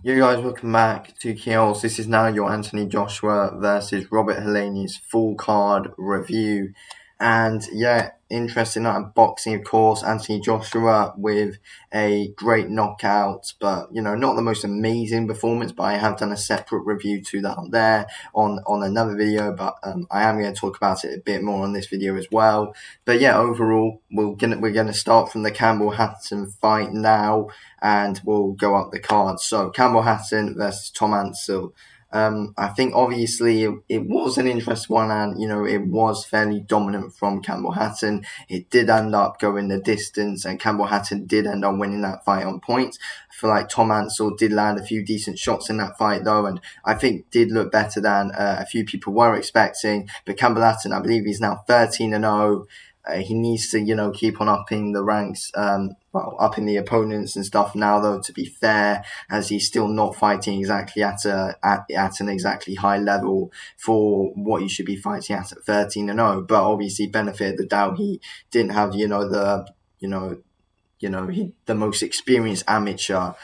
You guys, welcome back to Kills. This is now your Anthony Joshua versus Robert Helenius full card review. And yeah, interesting night of boxing, of course. Anthony Joshua with a great knockout, but not the most amazing performance. But I have done a separate review to that there on another video. But I am going to talk about it a bit more on this video as well. But yeah, overall, we're gonna start from the Campbell Hatton fight now, and we'll go up the card. So Campbell Hatton versus Tom Ansell. I think obviously it was an interesting one, and it was fairly dominant from Campbell Hatton. It did end up going the distance, and Campbell Hatton did end up winning that fight on points. I feel like Tom Ansell did land a few decent shots in that fight though, and I think did look better than a few people were expecting. But Campbell Hatton, I believe he's now 13-0. He needs to, keep on upping the ranks, upping the opponents and stuff now, though, to be fair, as he's still not fighting exactly at an exactly high level for what he should be fighting at 13-0. But obviously, benefit of the doubt, he didn't have, the most experienced amateur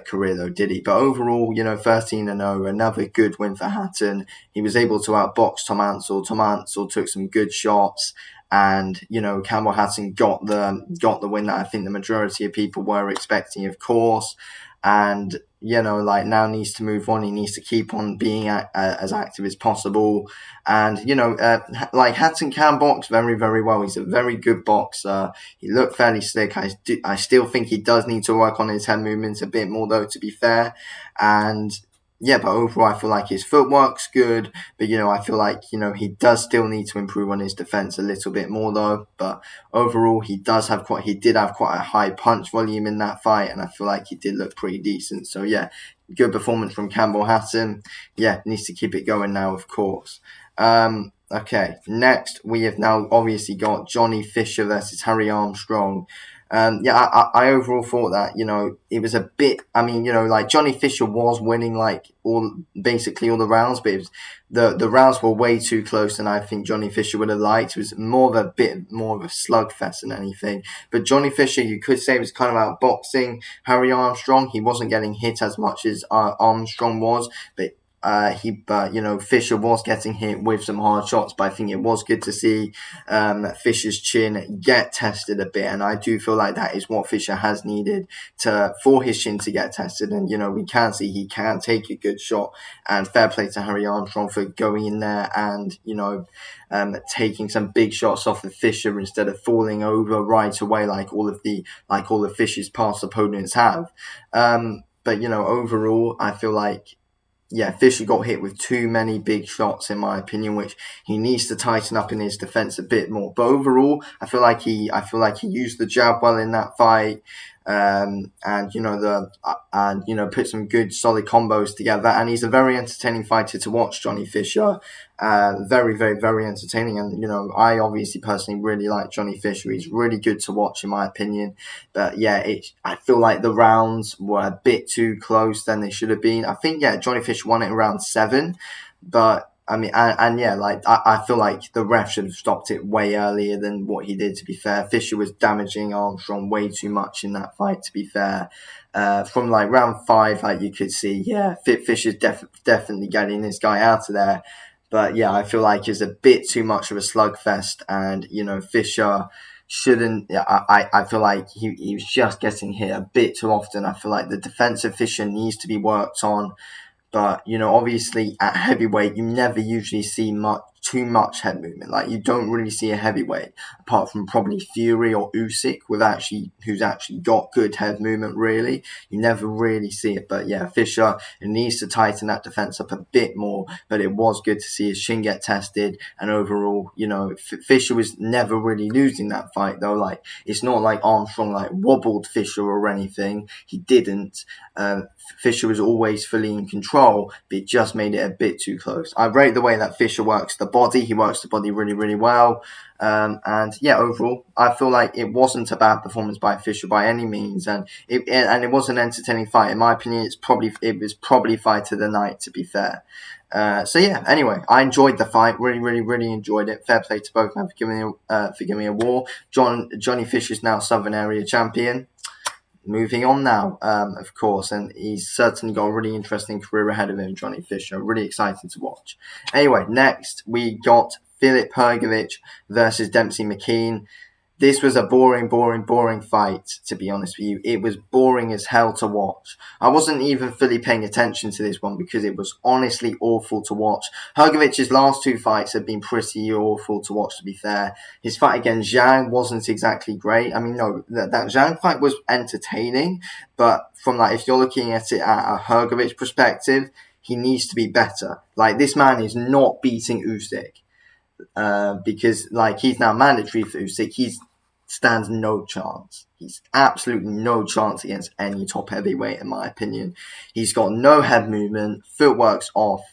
career though, did he? But overall, 13-0, another good win for Hatton. He was able to outbox Tom Ansell. Tom Ansell took some good shots, and Campbell Hatton got the win that I think the majority of people were expecting, of course. And now needs to move on. He needs to keep on being as active as possible. And Hatton can box very, very well. He's a very good boxer. He looked fairly slick. I still think he does need to work on his head movements a bit more, though, to be fair. And yeah, but overall, I feel like his footwork's good. But I feel like he does still need to improve on his defense a little bit more, though. But overall, he did have quite a high punch volume in that fight, and I feel like he did look pretty decent. So yeah, good performance from Campbell Hatton. Yeah, needs to keep it going now, of course. Okay, next we have now obviously got Johnny Fisher versus Harry Armstrong. I overall thought that it was a bit. I mean, Johnny Fisher was winning basically all the rounds, but it was, the rounds were way too close than I think Johnny Fisher would have liked. It was more of a bit more of a slugfest than anything. But Johnny Fisher, you could say, was kind of outboxing Harry Armstrong. He wasn't getting hit as much as Armstrong was, but Fisher was getting hit with some hard shots, but I think it was good to see Fisher's chin get tested a bit, and I do feel like that is what Fisher has needed for his chin to get tested. And we can see he can take a good shot, and fair play to Harry Armstrong for going in there and taking some big shots off of Fisher instead of falling over right away like all of Fisher's past opponents have. But overall, I feel like Fisher got hit with too many big shots, in my opinion, which he needs to tighten up in his defense a bit more. But overall, I feel like he used the jab well in that fight, and put some good solid combos together. And he's a very entertaining fighter to watch, Johnny Fisher. Very, very, very entertaining. And I obviously personally really like Johnny Fisher. He's really good to watch, in my opinion. But yeah, I feel like the rounds were a bit too close than they should have been. I think Johnny Fisher won it in round 7, but I mean, I feel like the ref should have stopped it way earlier than what he did. To be fair, Fisher was damaging Armstrong way too much in that fight. To be fair, from round 5, you could see, Fisher's definitely getting this guy out of there. But yeah, I feel like it's a bit too much of a slugfest, and Fisher shouldn't. I feel like he was just getting hit a bit too often. I feel like the defensive Fisher needs to be worked on. But obviously at heavyweight, you never usually see too much head movement. You don't really see a heavyweight apart from probably Fury or Usyk who's actually got good head movement. Really, you never really see it. But yeah, Fisher needs to tighten that defense up a bit more. But it was good to see his chin get tested, and overall, Fisher was never really losing that fight though. It's not like Armstrong wobbled Fisher or anything. He didn't. Fisher was always fully in control, but it just made it a bit too close. I rate the way that Fisher works the body. He works the body really, really well. And yeah, overall, I feel like it wasn't a bad performance by Fisher by any means, and it was an entertaining fight. In my opinion, it was probably fight of the night, to be fair. So yeah, anyway, I enjoyed the fight. Really, really, really enjoyed it. Fair play to both for giving me a war. Johnny Fisher's now Southern Area champion. moving on now, of course, and he's certainly got a really interesting career ahead of him, Johnny Fisher. Really exciting to watch. Anyway, next we got Filip Hrgović versus Dempsey McKean. This was a boring fight, to be honest with you. It was boring as hell to watch. I wasn't even fully paying attention to this one because it was honestly awful to watch. Hrgovic's last two fights have been pretty awful to watch, to be fair. His fight against Zhang wasn't exactly great. I mean, no, that Zhang fight was entertaining, but from if you're looking at it at a Hrgovic perspective, he needs to be better. This man is not beating Usyk. Because he's now mandatory for Usyk, he stands no chance. He's absolutely no chance against any top heavyweight, in my opinion. He's got no head movement, footwork's off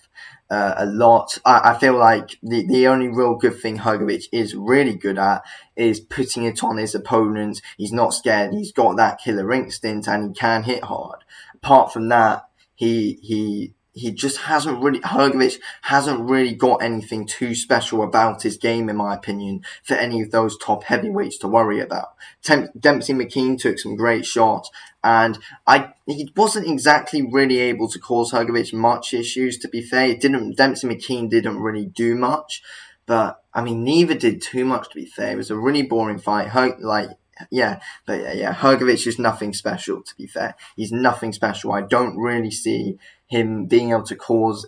a lot. I feel like the only real good thing Hrgovic is really good at is putting it on his opponent. He's not scared. He's got that killer instinct and he can hit hard. Apart from that, he just Hrgovic hasn't really got anything too special about his game, in my opinion, for any of those top heavyweights to worry about. Dempsey McKean took some great shots, and he wasn't exactly really able to cause Hrgovic much issues, to be fair. Dempsey McKean didn't really do much, but, I mean, neither did too much, to be fair. It was a really boring fight. Hrgovic is nothing special, to be fair. He's nothing special. I don't really see him being able to cause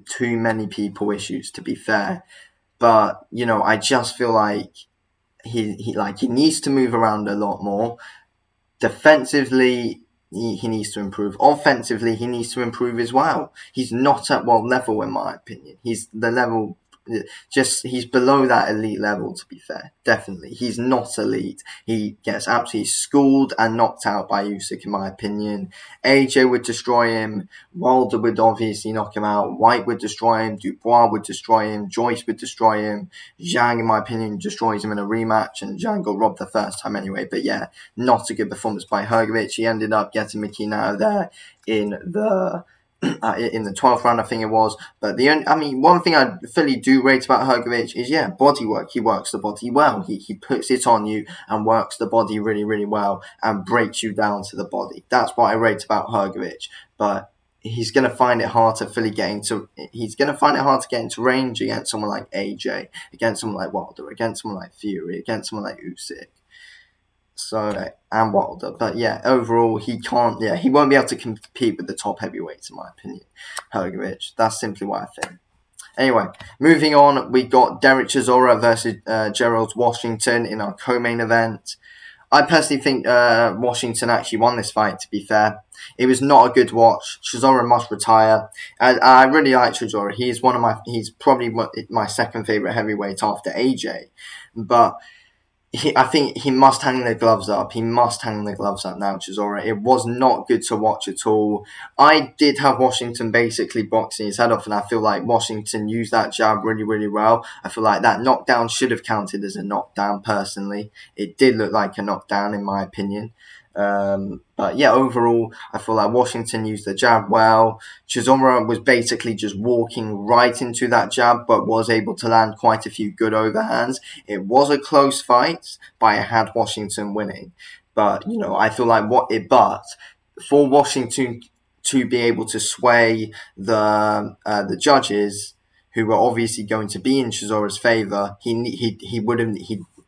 too many people issues, to be fair. But, I just feel like he needs to move around a lot more. Defensively, he needs to improve. Offensively, he needs to improve as well. He's not at world level, in my opinion. He's below that elite level, to be fair. Definitely. He's not elite. He gets absolutely schooled and knocked out by Usyk, in my opinion. AJ would destroy him. Wilder would obviously knock him out. White would destroy him. Dubois would destroy him. Joyce would destroy him. Zhang, in my opinion, destroys him in a rematch, and Zhang got robbed the first time anyway. But yeah, not a good performance by Hrgovic. He ended up getting McKean out of there in the 12th round, I think it was. But one thing I fully do rate about Hrgovic is, body work. He works the body well. He puts it on you and works the body really, really well and breaks you down to the body. That's what I rate about Hrgovic. But he's going to find it hard to get into range against someone like AJ, against someone like Wilder, against someone like Fury, against someone like Usyk. And Wilder, but overall he won't be able to compete with the top heavyweights, in my opinion. Hrgovic, that's simply what I think. Anyway, moving on, we got Derek Chisora versus Gerald Washington in our co-main event. I personally think Washington actually won this fight, to be fair. It was not a good watch. Chisora must retire. I really like Chisora. He's probably my second favourite heavyweight after AJ. But I think he must hang the gloves up. He must hang the gloves up now, Chisora. It was not good to watch at all. I did have Washington basically boxing his head off, and I feel like Washington used that jab really, really well. I feel like that knockdown should have counted as a knockdown, personally. It did look like a knockdown, in my opinion. But overall, I feel like Washington used the jab well. Chisora was basically just walking right into that jab, but was able to land quite a few good overhands. It was a close fight, but I had Washington winning. But, I feel like but for Washington to be able to sway the judges, who were obviously going to be in Chisora's favor,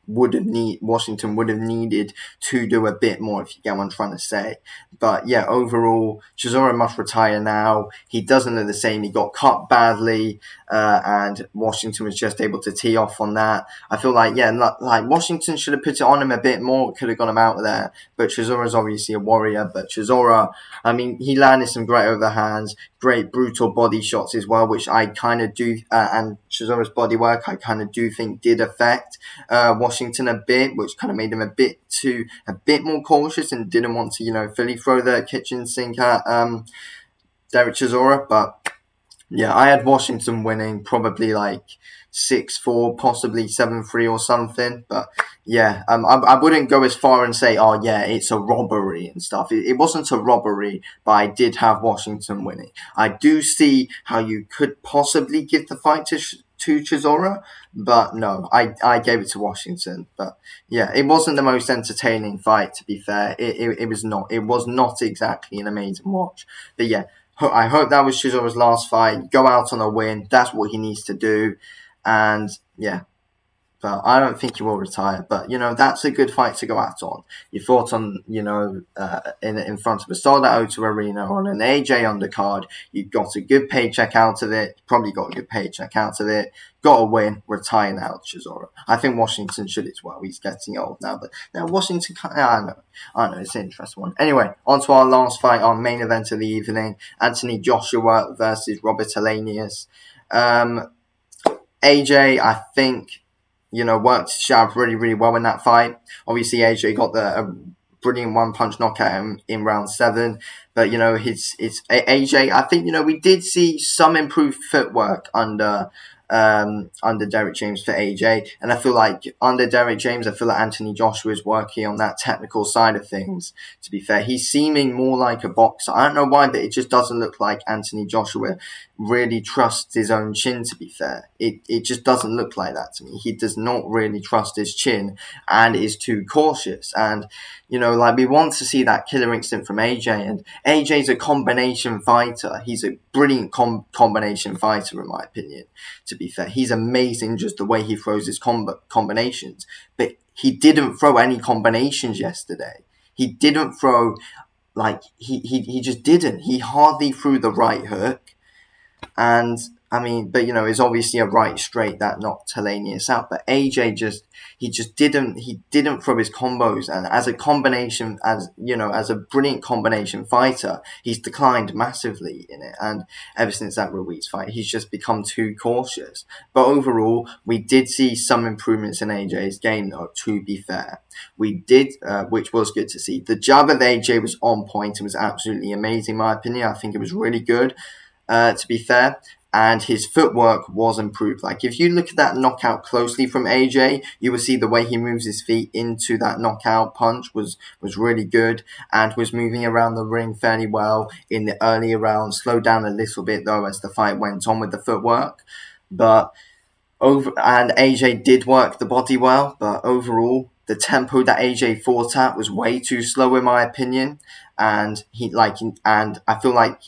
Washington would have needed to do a bit more, if you get what I'm trying to say. But overall, Chisora must retire now. He doesn't look the same. He got cut badly, and Washington was just able to tee off on that. I feel like Washington should have put it on him a bit more, could have got him out of there. But Chisora's obviously a warrior. But Chisora, he landed some great overhands, great brutal body shots as well, which I kind of do, and Chisora's body work, I kind of do think did affect Washington a bit, which kind of made him a bit more cautious and didn't want to, fully throw the kitchen sink at Derek Chisora. But I had Washington winning, probably 6-4, possibly 7-3 or something. But I wouldn't go as far and say, it's a robbery and stuff. It wasn't a robbery, but I did have Washington winning. I do see how you could possibly give the fight to to Chisora, but no, I gave it to Washington. But yeah, it wasn't the most entertaining fight, to be fair. It was not. It was not exactly an amazing watch. But yeah, I hope that was Chisora's last fight. Go out on a win. That's what he needs to do. And yeah, but I don't think he will retire. But that's a good fight to go out on. You fought on, in front of a sold out O2 arena on an AJ undercard. You got a good paycheck out of it. Probably got a good paycheck out of it. Got a win. Retire now, Chisora. I think Washington should as well. He's getting old now, but now Washington. I know. It's an interesting one. Anyway, on to our last fight, our main event of the evening: Anthony Joshua versus Robert Helenius. AJ, I think, worked Shab really, really well in that fight. Obviously, AJ got a brilliant one-punch knockout in round 7. But, AJ, I think, we did see some improved footwork under Derek James for AJ. And I feel like under Derek James, I feel like Anthony Joshua is working on that technical side of things, to be fair. He's seeming more like a boxer. I don't know why, but it just doesn't look like Anthony Joshua really trusts his own chin, to be fair. It just doesn't look like that to me. He does not really trust his chin and is too cautious. And, we want to see that killer instinct from AJ. And AJ's a combination fighter. He's a brilliant combination fighter, in my opinion, to be fair. He's amazing just the way he throws his combinations. But he didn't throw any combinations yesterday. He didn't throw, he just didn't. He hardly threw the right hook. And but it's obviously a right straight that knocked Helenius out. But AJ didn't throw his combos, and as a combination, as a brilliant combination fighter, he's declined massively in it. And ever since that Ruiz fight, he's just become too cautious. But overall, we did see some improvements in AJ's game, though, to be fair. We did, which was good to see. The jab of AJ was on point. It was absolutely amazing, in my opinion. I think it was really good. To be fair, and his footwork was improved. Like, if you look at that knockout closely from AJ, you will see the way he moves his feet into that knockout punch was really good, and was moving around the ring fairly well in the earlier rounds. Slowed down a little bit, though, as the fight went on with the footwork. But and AJ did work the body well, but overall, the tempo that AJ fought at was way too slow, in my opinion. And I feel like,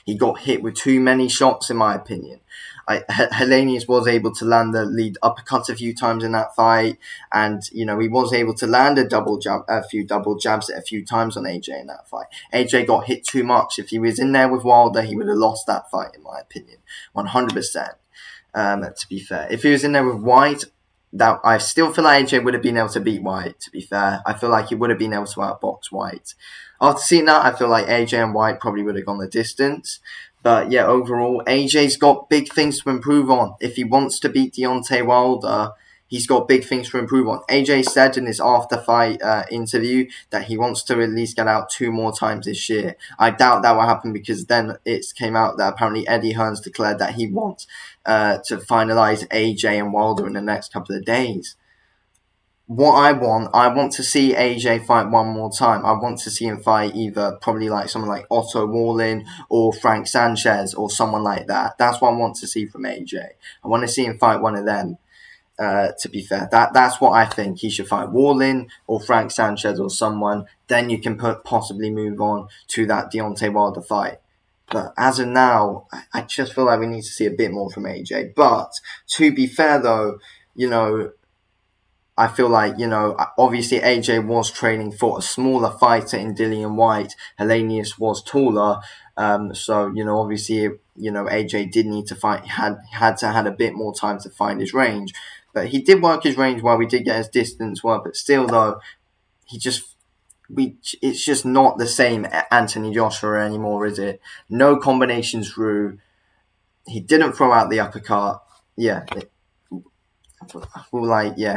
he got hit with too many shots, in my opinion. Helenius was able to land the lead uppercut a few times in that fight, and he was able to land a few double jabs a few times on AJ in that fight. AJ got hit too much. If he was in there with Wilder, he would have lost that fight, in my opinion, 100%. To be fair, if he was in there with White, that I still feel like AJ would have been able to beat White. To be fair, I feel like he would have been able to outbox White. After seeing that, I feel like AJ and White probably would have gone the distance. But yeah, overall, AJ's got big things to improve on. If he wants to beat Deontay Wilder, he's got big things to improve on. AJ said in his after-fight interview that he wants to at least get out 2 more times this year. I doubt that will happen, because then it came out that apparently Eddie Hearn's declared that he wants to finalise AJ and Wilder in the next couple of days. What I want to see AJ fight one more time. I want to see him fight either probably like someone like Otto Wallin or Frank Sanchez or someone like that. That's what I want to see from AJ. I want to see him fight one of them. To be fair, that's what I think. He should fight Wallin or Frank Sanchez or someone. Then you can possibly move on to that Deontay Wilder fight. But as of now, I just feel like we need to see a bit more from AJ. But to be fair, though, I feel like, obviously AJ was training for a smaller fighter in Dillian White. Helenius was taller. So, obviously, AJ did need to fight, had a bit more time to find his range. But he did work his range well. We did get his distance well. But still, though, it's just not the same Anthony Joshua anymore, is it? No combinations through. He didn't throw out the uppercut. Yeah.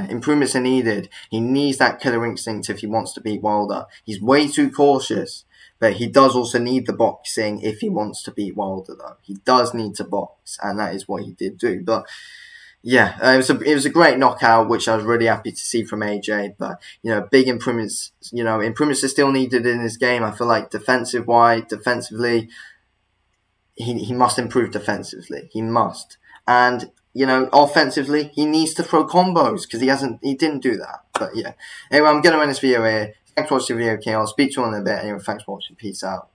Improvements are needed. He needs that killer instinct if he wants to beat Wilder. He's way too cautious, but he does also need the boxing if he wants to beat Wilder, though. He does need to box, and that is what he did do. But yeah, it was a great knockout, which I was really happy to see from AJ. But big improvements. Improvements are still needed in his game. I feel like defensively, he must improve defensively. He must. And offensively, he needs to throw combos because he didn't do that. But yeah. Anyway, I'm going to end this video here. Thanks for watching the video, okay? I'll speak to you in a bit. Anyway, thanks for watching. Peace out.